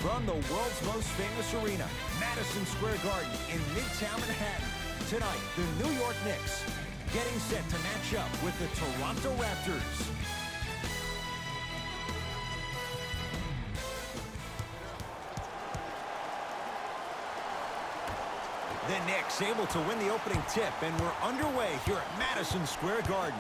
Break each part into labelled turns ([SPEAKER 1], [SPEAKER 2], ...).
[SPEAKER 1] from the world's most famous arena, Madison Square Garden in Midtown Manhattan. Tonight, the New York Knicks getting set to match up with the Toronto Raptors. The Knicks able to win the opening tip, and we're underway here at Madison Square Garden.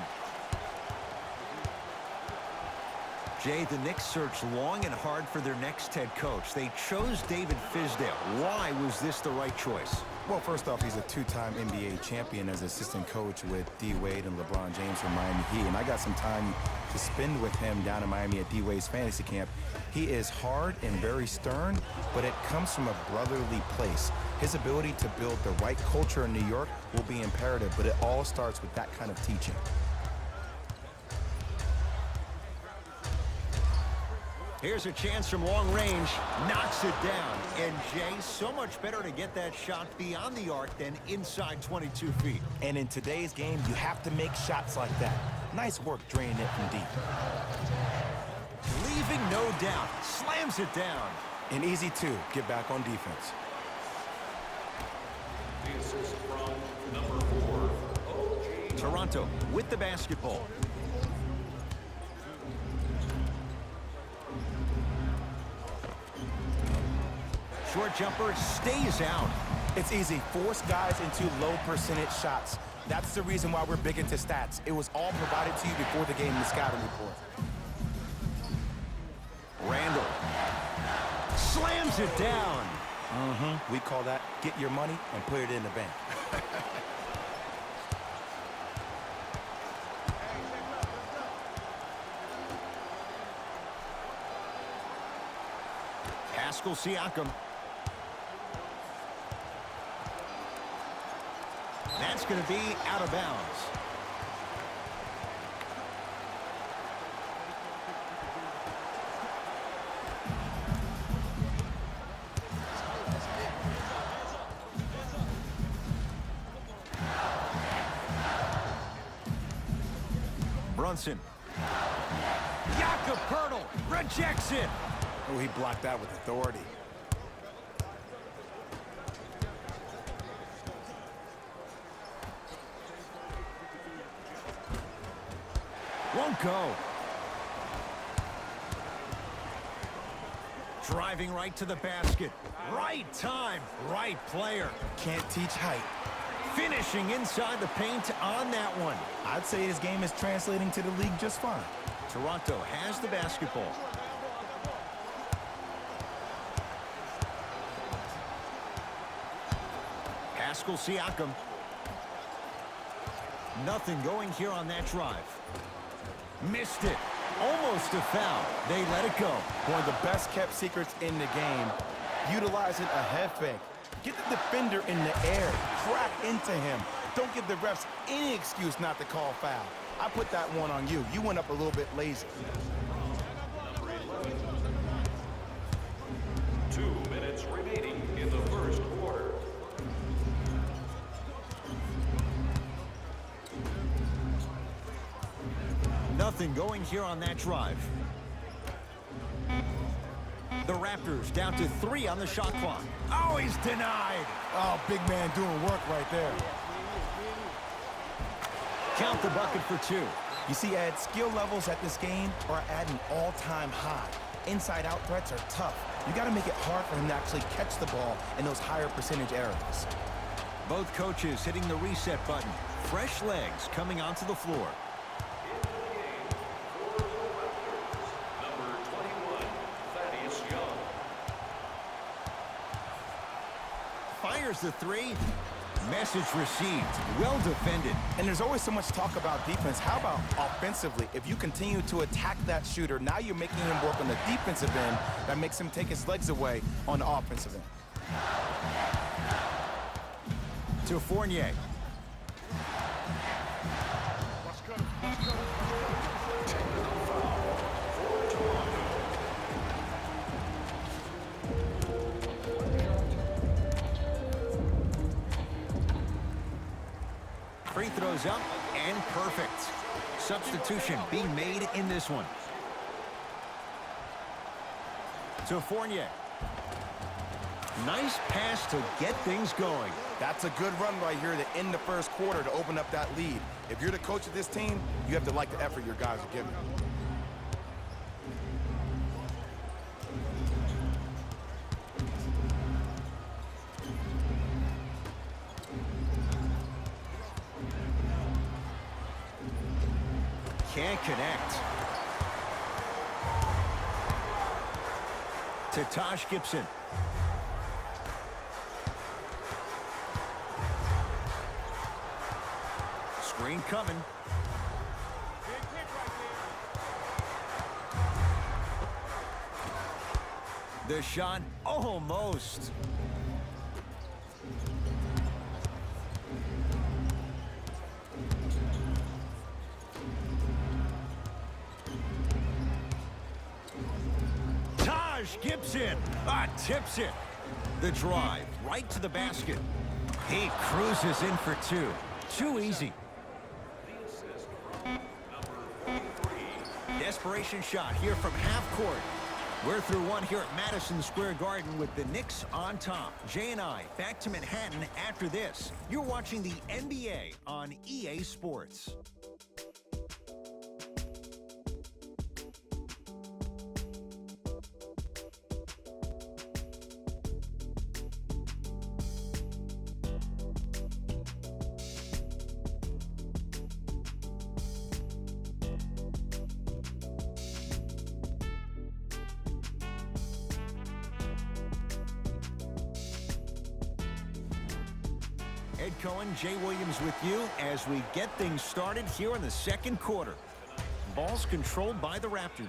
[SPEAKER 1] Jay, the Knicks searched long and hard for their next head coach. They chose David Fizdale. Why was this the right choice?
[SPEAKER 2] Well, first off, he's a two-time NBA champion as assistant coach with D. Wade and LeBron James from Miami Heat. And I got some time to spend with him down in Miami at D. Wade's fantasy camp. He is hard and very stern, but it comes from a brotherly place. His ability to build the right culture in New York will be imperative, but it all starts with that kind of teaching.
[SPEAKER 1] Here's a chance from long range, knocks it down. And Jay, so much better to get that shot beyond the arc than inside 22 feet.
[SPEAKER 2] And in today's game, you have to make shots like that. Nice work draining it from deep.
[SPEAKER 1] Leaving no doubt, slams it down.
[SPEAKER 2] And easy too, get back on defense.
[SPEAKER 3] This is from number 4,
[SPEAKER 1] Toronto with the basketball. Short jumper stays out.
[SPEAKER 2] It's easy. Force guys into low percentage shots. That's the reason why we're big into stats. It was all provided to you before the game in the scouting report.
[SPEAKER 1] Randall slams it down.
[SPEAKER 2] We call that get your money and put it in the bank.
[SPEAKER 1] Pascal Siakam. That's going to be out of bounds. Brunson. Jakob Poeltl rejects it.
[SPEAKER 2] Oh, he blocked that with authority.
[SPEAKER 1] Won't go. Driving right to the basket. Right time, right player.
[SPEAKER 2] Can't teach height.
[SPEAKER 1] Finishing inside the paint on that one.
[SPEAKER 2] I'd say his game is translating to the league just fine.
[SPEAKER 1] Toronto has the basketball. Pascal Siakam. Nothing going here on that drive. Missed it. Almost a foul. They let it go.
[SPEAKER 2] One of the best kept secrets in the game. Utilizing a head fake. Get the defender in the air. Crack into him. Don't give the refs any excuse not to call foul. I put that one on you. You went up a little bit lazy.
[SPEAKER 3] 2 minutes remaining in the first quarter.
[SPEAKER 1] Nothing going here on that drive. The Raptors down to 3 on the shot clock. Oh, he's denied.
[SPEAKER 2] Oh, big man doing work right there.
[SPEAKER 1] Count the bucket for 2.
[SPEAKER 2] You see, Ed, skill levels at this game are at an all-time high. Inside-out threats are tough. You got to make it hard for him to actually catch the ball in those higher percentage areas.
[SPEAKER 1] Both coaches hitting the reset button. Fresh legs coming onto the floor. Fires the 3. Message received. Well defended.
[SPEAKER 2] And there's always so much talk about defense. How about offensively? If you continue to attack that shooter, now you're making him work on the defensive end. That makes him take his legs away on the offensive end.
[SPEAKER 1] To Fournier. Free throws up and perfect. Substitution being made in this one. To Fournier. Nice pass to get things going.
[SPEAKER 2] That's a good run right here to end the first quarter to open up that lead. If you're the coach of this team, you have to like the effort your guys are giving.
[SPEAKER 1] Can't connect. To Taj Gibson. Screen coming. The shot almost. Taj Gibson tips it. The drive right to the basket. He cruises in for two. Too easy. Desperation shot here from half court. We're through one here at Madison Square Garden with the Knicks on top. Jay and I back to Manhattan after this. You're watching the NBA on EA Sports. Ed Cohen, Jay Williams with you as we get things started here in the second quarter. Ball's controlled by the Raptors.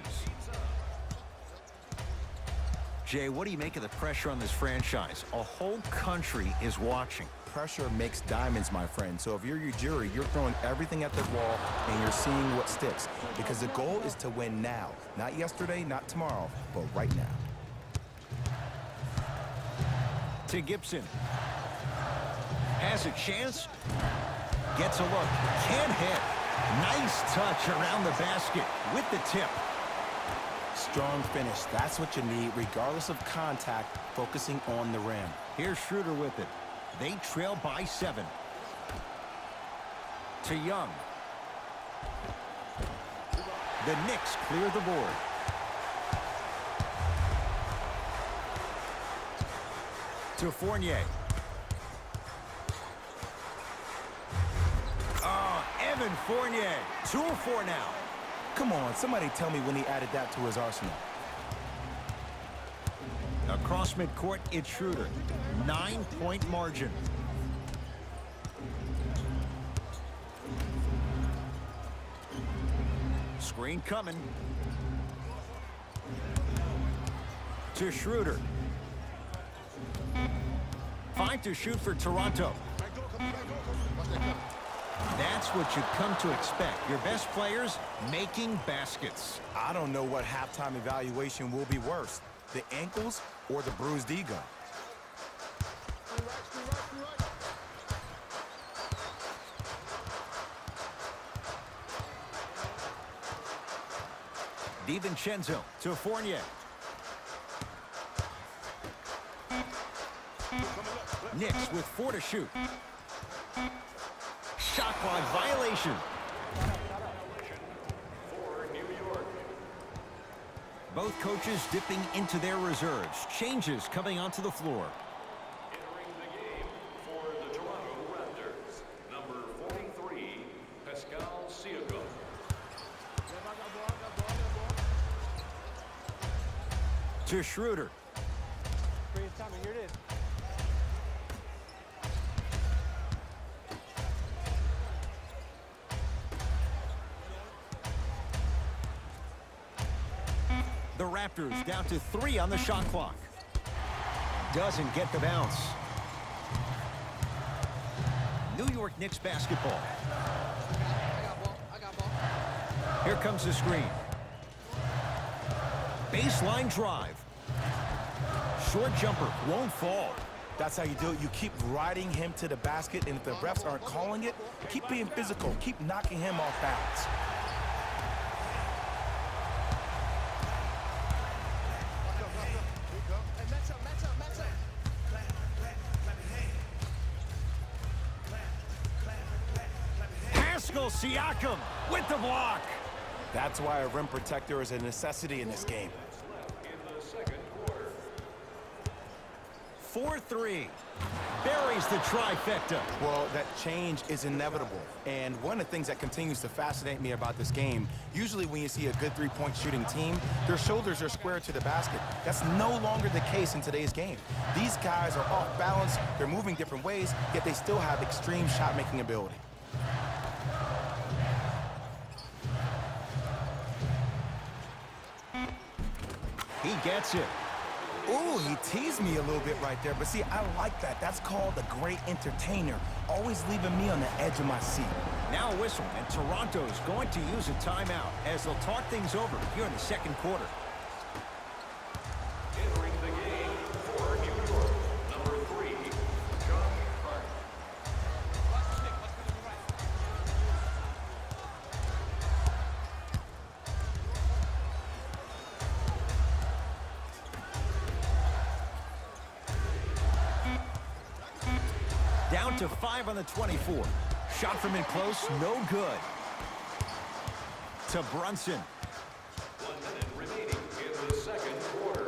[SPEAKER 1] Jay, what do you make of the pressure on this franchise? A whole country is watching.
[SPEAKER 2] Pressure makes diamonds, my friend. So if you're your jury, you're throwing everything at the wall and you're seeing what sticks. Because the goal is to win now. Not yesterday, not tomorrow, but right now.
[SPEAKER 1] To Gibson. Has a chance. Gets a look. Can't hit. Nice touch around the basket with the tip.
[SPEAKER 2] Strong finish. That's what you need, regardless of contact, focusing on the rim.
[SPEAKER 1] Here's Schroeder with it. They trail by 7. To Young. The Knicks clear the board. To Fournier. Evan Fournier, 2 of 4 now.
[SPEAKER 2] Come on, somebody tell me when he added that to his arsenal.
[SPEAKER 1] Across midcourt, it's Schroeder. 9-point margin. Screen coming. To Schroeder. 5 to shoot for Toronto. That's what you've come to expect. Your best players making baskets.
[SPEAKER 2] I don't know what halftime evaluation will be worse, the ankles or the bruised ego.
[SPEAKER 1] DiVincenzo to Fournier. Knicks with 4 to shoot. Shot clock violation. Both coaches dipping into their reserves. Changes coming onto the floor.
[SPEAKER 3] Entering the game for the Toronto Raptors, number 43, Pascal Siakam.
[SPEAKER 1] To Schroeder.
[SPEAKER 4] Here it is.
[SPEAKER 1] The Raptors down to 3 on the shot clock. Doesn't get the bounce. New York Knicks basketball.
[SPEAKER 4] I got ball.
[SPEAKER 1] Here comes the screen. Baseline drive. Short jumper won't fall.
[SPEAKER 2] That's how you do it. You keep riding him to the basket, and if the refs aren't calling it, keep being physical. Keep knocking him off balance.
[SPEAKER 1] Pascal Siakam with the block.
[SPEAKER 2] That's why a rim protector is a necessity in this game.
[SPEAKER 3] In the second quarter.
[SPEAKER 1] 4-3. Buries the trifecta.
[SPEAKER 2] Well, that change is inevitable. And one of the things that continues to fascinate me about this game, usually when you see a good three-point shooting team, their shoulders are squared to the basket. That's no longer the case in today's game. These guys are off balance, they're moving different ways, yet they still have extreme shot-making ability.
[SPEAKER 1] He gets it.
[SPEAKER 2] Ooh, he teased me a little bit right there, but see, I like that. That's called a great entertainer, always leaving me on the edge of my seat.
[SPEAKER 1] Now a whistle, and Toronto's going to use a timeout as they'll talk things over here in the second quarter.
[SPEAKER 3] Entering the game for New York, number 3, Josh Hart.
[SPEAKER 1] Down to 5 on the 24. Shot from in close, no good. To Brunson.
[SPEAKER 3] 1 minute remaining in the second quarter.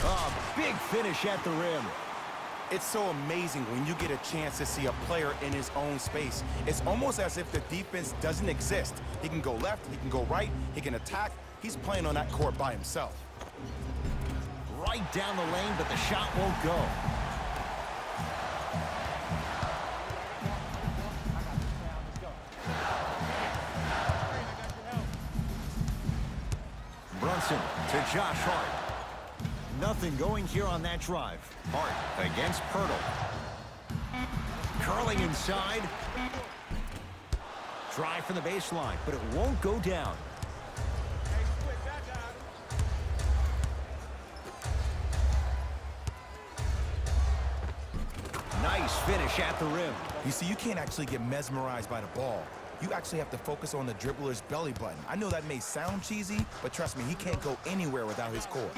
[SPEAKER 1] A big finish at the rim.
[SPEAKER 2] It's so amazing when you get a chance to see a player in his own space. It's almost as if the defense doesn't exist. He can go left, he can go right, he can attack. He's playing on that court by himself.
[SPEAKER 1] Right down the lane, but the shot won't go. Brunson to Josh Hart. Nothing going here on that drive. Hart against Pirtle. Curling inside. Drive from the baseline, but it won't go down. Nice finish at the rim.
[SPEAKER 2] You see, you can't actually get mesmerized by the ball. You actually have to focus on the dribbler's belly button. I know that may sound cheesy, but trust me, he can't go anywhere without his core.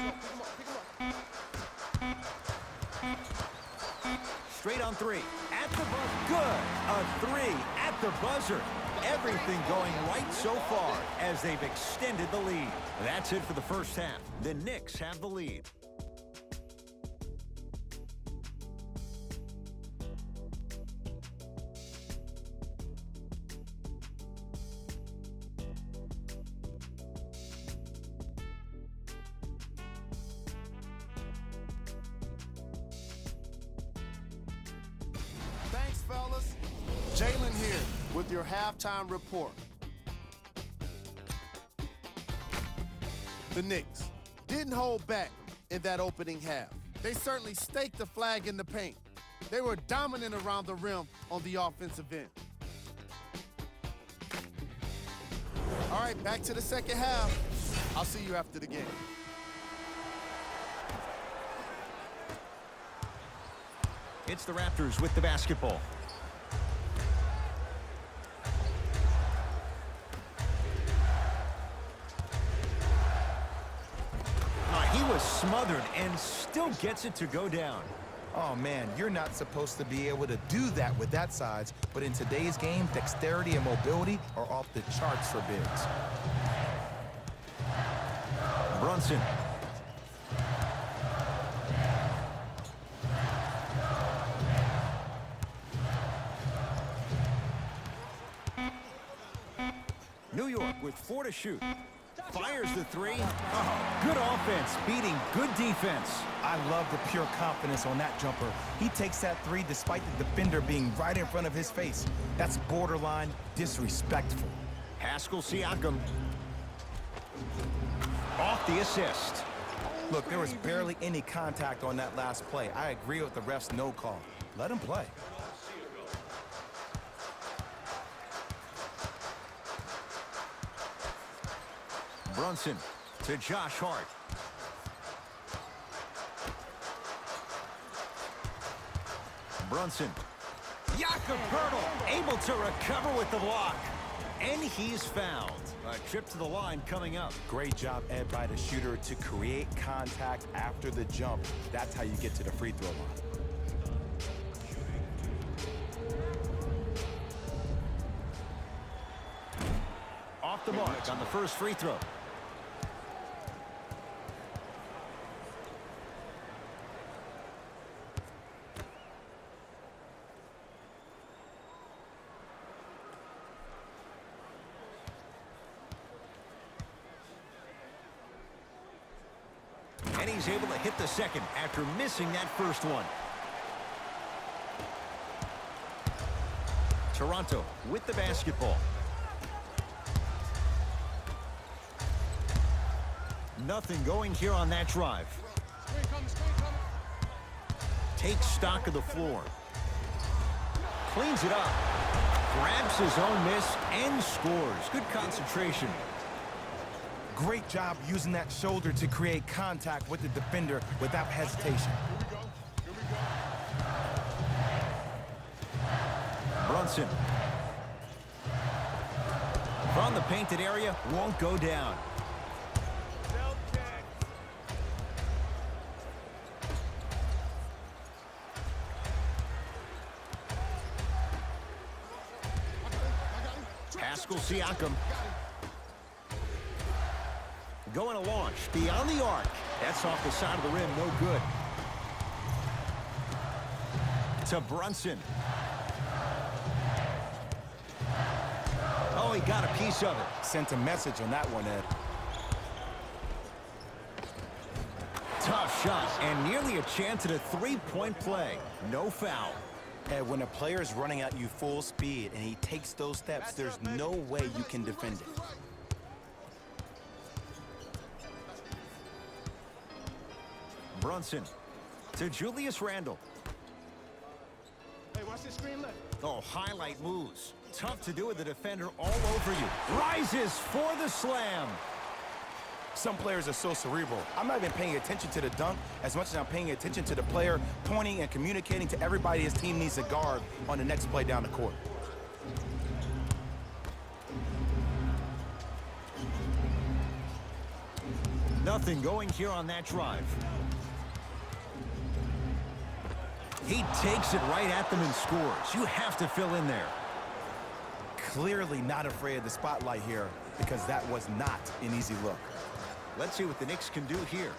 [SPEAKER 1] Straight on 3. At the buzzer. Good. A 3 at the buzzer. Everything going right so far as they've extended the lead. That's it for the first half. The Knicks have the lead.
[SPEAKER 5] Thanks, fellas. Jalen here with your halftime report. The Knicks didn't hold back in that opening half. They certainly staked the flag in the paint. They were dominant around the rim on the offensive end. All right, back to the second half. I'll see you after the game.
[SPEAKER 1] It's the Raptors with the basketball. He was smothered and still gets it to go down.
[SPEAKER 2] Oh man, you're not supposed to be able to do that with that size, but in today's game, dexterity and mobility are off the charts for bigs.
[SPEAKER 1] Brunson. New York with 4 to shoot. Fires the 3. Oh, good offense beating good defense.
[SPEAKER 2] I love the pure confidence on that jumper. He takes that 3 despite the defender being right in front of his face. That's borderline disrespectful.
[SPEAKER 1] Pascal Siakam. Off the assist.
[SPEAKER 2] Look, there was barely any contact on that last play. I agree with the ref's no call. Let him play.
[SPEAKER 1] Brunson to Josh Hart. Brunson. Jakob Poeltl able to recover with the block. And he's fouled. A trip to the line coming up.
[SPEAKER 2] Great job, Ed, by the shooter to create contact after the jump. That's how you get to the free throw line.
[SPEAKER 1] mark on the first free throw. And he's able to hit the second after missing that first one. Toronto with the basketball. Nothing going here on that drive.
[SPEAKER 4] Screen coming, screen coming.
[SPEAKER 1] Takes stock of the floor. Cleans it up. Grabs his own miss and scores. Good concentration.
[SPEAKER 2] Great job using that shoulder to create contact with the defender without hesitation.
[SPEAKER 1] Brunson. From the painted area, won't go down. Pascal Siakam. Going to launch beyond the arc. That's off the side of the rim, no good. To Brunson. Oh, he got a piece of it.
[SPEAKER 2] Sent a message on that one, Ed.
[SPEAKER 1] Tough shot and nearly a chance at a three-point play. No foul.
[SPEAKER 2] Ed, when a player is running at you full speed and he takes those steps, there's no way you can defend it.
[SPEAKER 1] Brunson to Julius Randle.
[SPEAKER 4] Hey, watch this screen left.
[SPEAKER 1] Oh, highlight moves. Tough to do with the defender all over you. Rises for the slam.
[SPEAKER 2] Some players are so cerebral. I'm not even paying attention to the dunk as much as I'm paying attention to the player pointing and communicating to everybody his team needs to guard on the next play down the court.
[SPEAKER 1] Nothing going here on that drive. He takes it right at them and scores. You have to fill in there.
[SPEAKER 2] Clearly not afraid of the spotlight here because that was not an easy look.
[SPEAKER 1] Let's see what the Knicks can do here.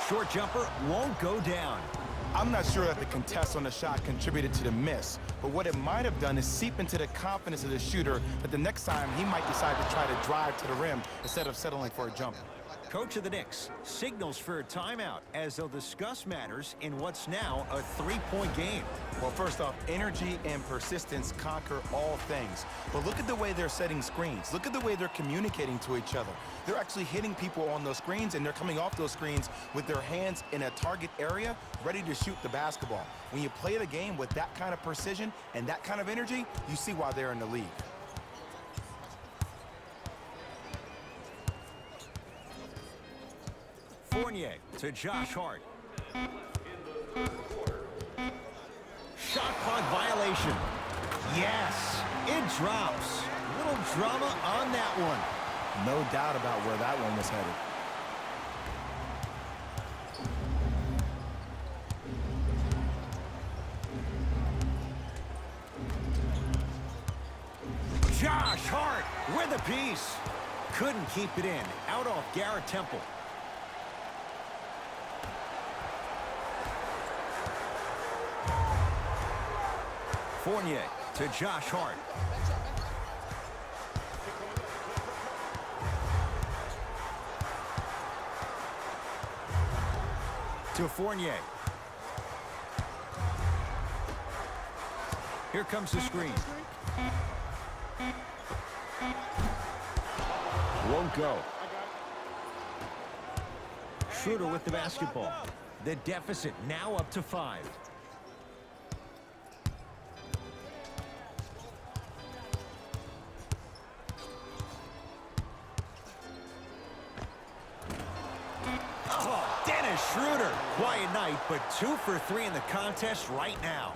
[SPEAKER 1] Short jumper won't go down.
[SPEAKER 2] I'm not sure that the contest on the shot contributed to the miss, but what it might have done is seep into the confidence of the shooter that the next time he might decide to try to drive to the rim instead of settling for a jumper.
[SPEAKER 1] Coach of the Knicks signals for a timeout as they'll discuss matters in what's now a three-point game.
[SPEAKER 2] Well, first off, energy and persistence conquer all things. But look at the way they're setting screens. Look at the way they're communicating to each other. They're actually hitting people on those screens, and they're coming off those screens with their hands in a target area, ready to shoot the basketball. When you play the game with that kind of precision and that kind of energy, you see why they're in the league.
[SPEAKER 1] Fournier to Josh Hart. Shot clock violation. Yes, it drops. Little drama on that one.
[SPEAKER 2] No doubt about where that one was headed.
[SPEAKER 1] Josh Hart with a piece. Couldn't keep it in. Out off Garrett Temple. Fournier to Josh Hart. To Fournier. Here comes the screen. Won't go. Schroeder with the basketball. The deficit now up to 5. Schroeder, quiet night, but 2 for 3 in the contest right now.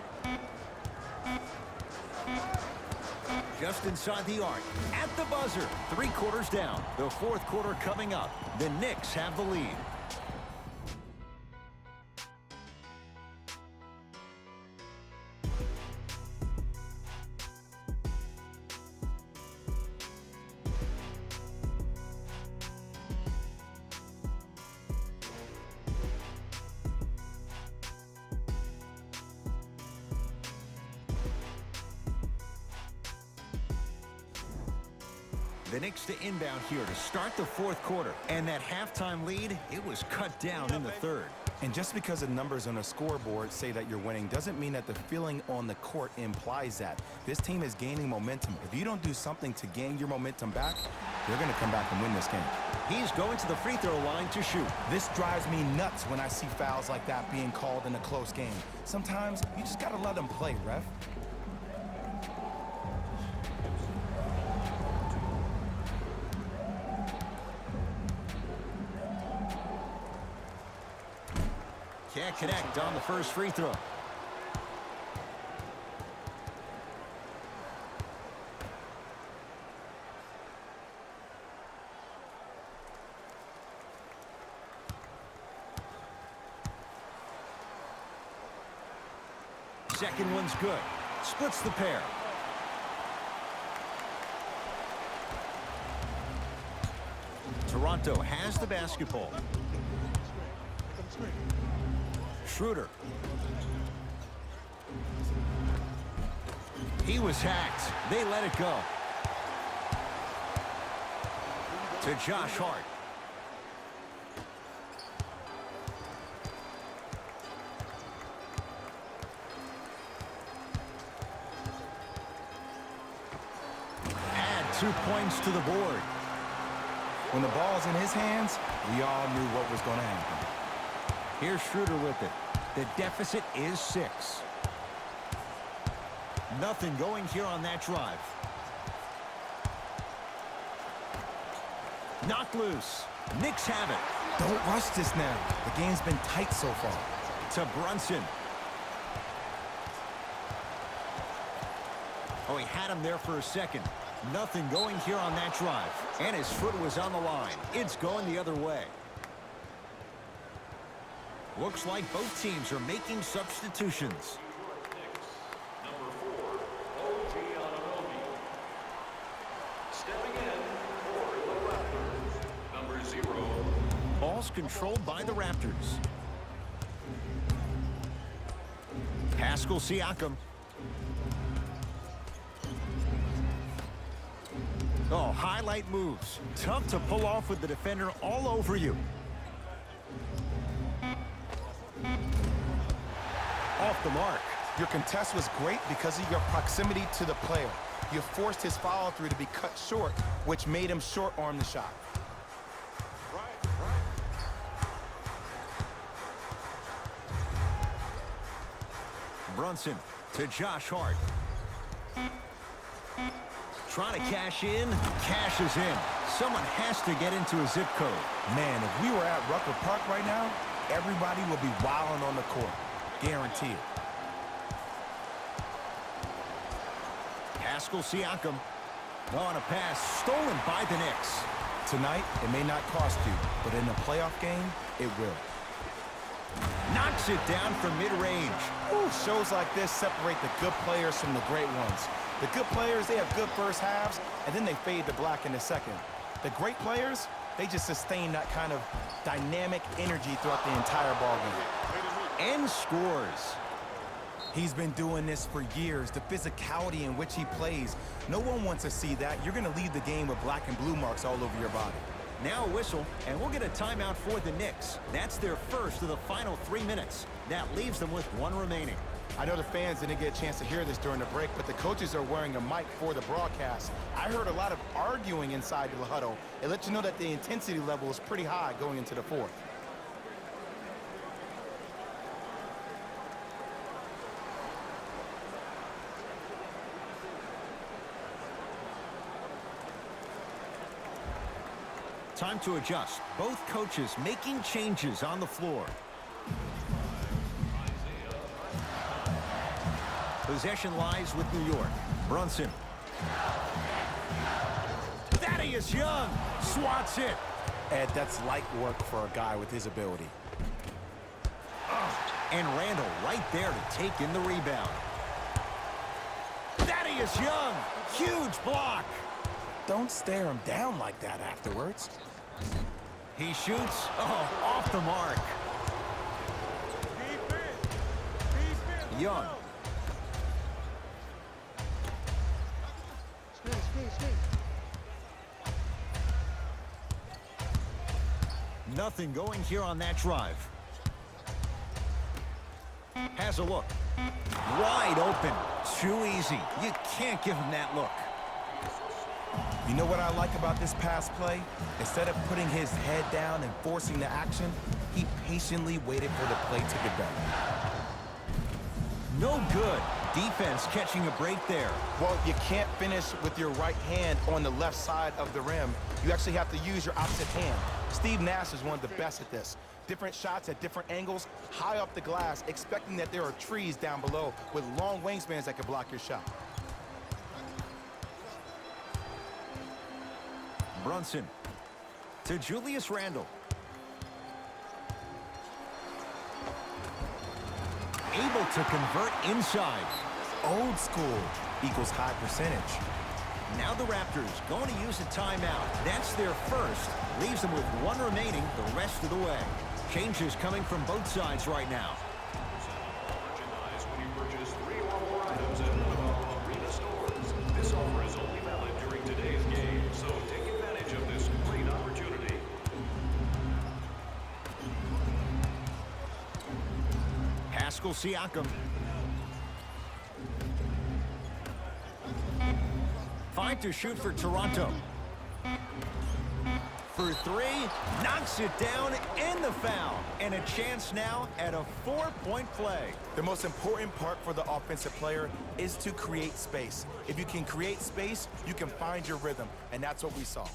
[SPEAKER 1] Just inside the arc, at the buzzer, 3 quarters down. The fourth quarter coming up. The Knicks have the lead. The Knicks to inbound here to start the fourth quarter. And that halftime lead, it was cut down in the third.
[SPEAKER 2] And just because the numbers on the scoreboard say that you're winning doesn't mean that the feeling on the court implies that. This team is gaining momentum. If you don't do something to gain your momentum back, you're going to come back and win this game.
[SPEAKER 1] He's going to the free throw line to shoot.
[SPEAKER 2] This drives me nuts when I see fouls like that being called in a close game. Sometimes you just got to let them play, ref.
[SPEAKER 1] Can't connect on the first free throw. Second one's good. Splits the pair. Toronto has the basketball. Schroeder. He was hacked. They let it go. To Josh Hart. Add 2 points to the board.
[SPEAKER 2] When the ball's in his hands, we all knew what was going to happen.
[SPEAKER 1] Here's Schroeder with it. The deficit is 6. Nothing going here on that drive. Knocked loose. Knicks have it.
[SPEAKER 2] Don't rush this now. The game's been tight so far.
[SPEAKER 1] To Brunson. Oh, he had him there for a second. Nothing going here on that drive. And his foot was on the line. It's going the other way. Looks like both teams are making substitutions.
[SPEAKER 3] Number 4, Anunoby. Stepping in for the Raptors, number 0.
[SPEAKER 1] Ball's controlled by the Raptors. Pascal Siakam. Oh, highlight moves. Tough to pull off with the defender all over you. Off the mark.
[SPEAKER 2] Your contest was great because of your proximity to the player. You forced his follow-through to be cut short, which made him short-arm the shot.
[SPEAKER 1] Brunson to Josh Hart. Trying to cash in, cashes in. Someone has to get into a zip code.
[SPEAKER 2] Man, if we were at Rucker Park right now, everybody would be wilding on the court. Guaranteed.
[SPEAKER 1] Pascal Siakam on a pass stolen by the Knicks.
[SPEAKER 2] Tonight, it may not cost you, but in a playoff game, it will.
[SPEAKER 1] Knocks it down from mid-range.
[SPEAKER 2] Shows like this separate the good players from the great ones. The good players, they have good first halves, and then they fade to black in the second. The great players, they just sustain that kind of dynamic energy throughout the entire ballgame.
[SPEAKER 1] And scores.
[SPEAKER 2] He's been doing this for years. The physicality in which he plays. No one wants to see that. You're going to leave the game with black and blue marks all over your body.
[SPEAKER 1] Now a whistle, and we'll get a timeout for the Knicks. That's their first of the final 3 minutes. That leaves them with 1 remaining.
[SPEAKER 2] I know the fans didn't get a chance to hear this during the break, but the coaches are wearing a mic for the broadcast. I heard a lot of arguing inside the huddle. It lets you know that the intensity level is pretty high going into the fourth.
[SPEAKER 1] Time to adjust. Both coaches making changes on the floor. Possession lies with New York. Brunson. Thaddeus Young swats it.
[SPEAKER 2] Ed, that's light work for a guy with his ability.
[SPEAKER 1] And Randall right there to take in the rebound. Thaddeus Young, huge block.
[SPEAKER 2] Don't stare him down like that afterwards.
[SPEAKER 1] He shoots, off the mark. Young. Nothing going here on that drive. Has a look. Wide open. Too easy. You can't give him that look.
[SPEAKER 2] You know what I like about this pass play? Instead of putting his head down and forcing the action, he patiently waited for the play to develop.
[SPEAKER 1] No good. Defense catching a break there.
[SPEAKER 2] Well, you can't finish with your right hand on the left side of the rim. You actually have to use your opposite hand. Steve Nash is one of the best at this. Different shots at different angles, high up the glass, expecting that there are trees down below with long wingspans that can block your shot.
[SPEAKER 1] Brunson to Julius Randle. Able to convert inside.
[SPEAKER 2] Old school equals high percentage.
[SPEAKER 1] Now the Raptors going to use a timeout. That's their first. Leaves them with one remaining the rest of the way. Changes coming from both sides right now.
[SPEAKER 3] Merchandise when you purchase 3 or more items at one of our arena stores. This offer is only valid during today's game, so take advantage of this great opportunity.
[SPEAKER 1] Pascal Siakam. 5 to shoot for Toronto. For 3, knocks it down and the foul. And a chance now at a 4-point play.
[SPEAKER 2] The most important part for the offensive player is to create space. If you can create space, you can find your rhythm, and that's what we saw.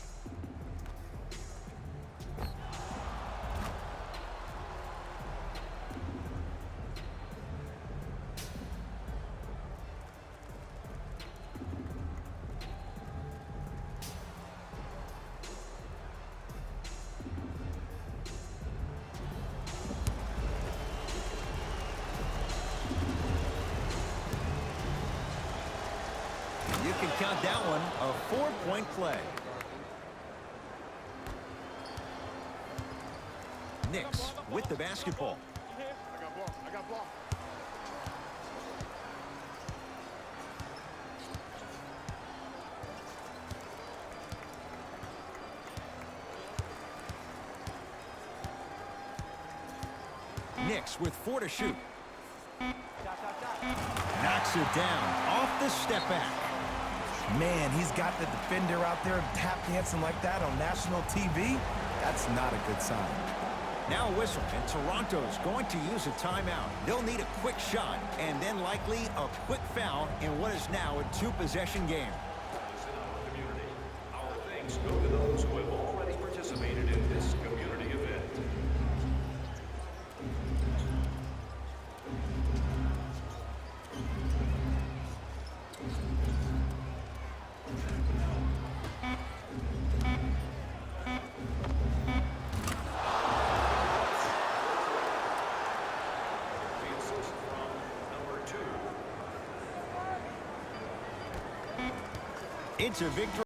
[SPEAKER 1] You can count that one a 4-point play. Knicks with the basketball.
[SPEAKER 4] I got ball. I got ball.
[SPEAKER 1] Knicks with 4 to shoot. Knocks it down off the step back.
[SPEAKER 2] Man, he's got the defender out there tap dancing like that on national TV. That's not a good sign.
[SPEAKER 1] Now a whistle, and Toronto's going to use a timeout. They'll need a quick shot, and then likely a quick foul in what is now a 2-possession game.
[SPEAKER 3] Listen, our community. Our thanks go to those who have already participated in this community event. The assist from number 2.
[SPEAKER 1] It's a victory.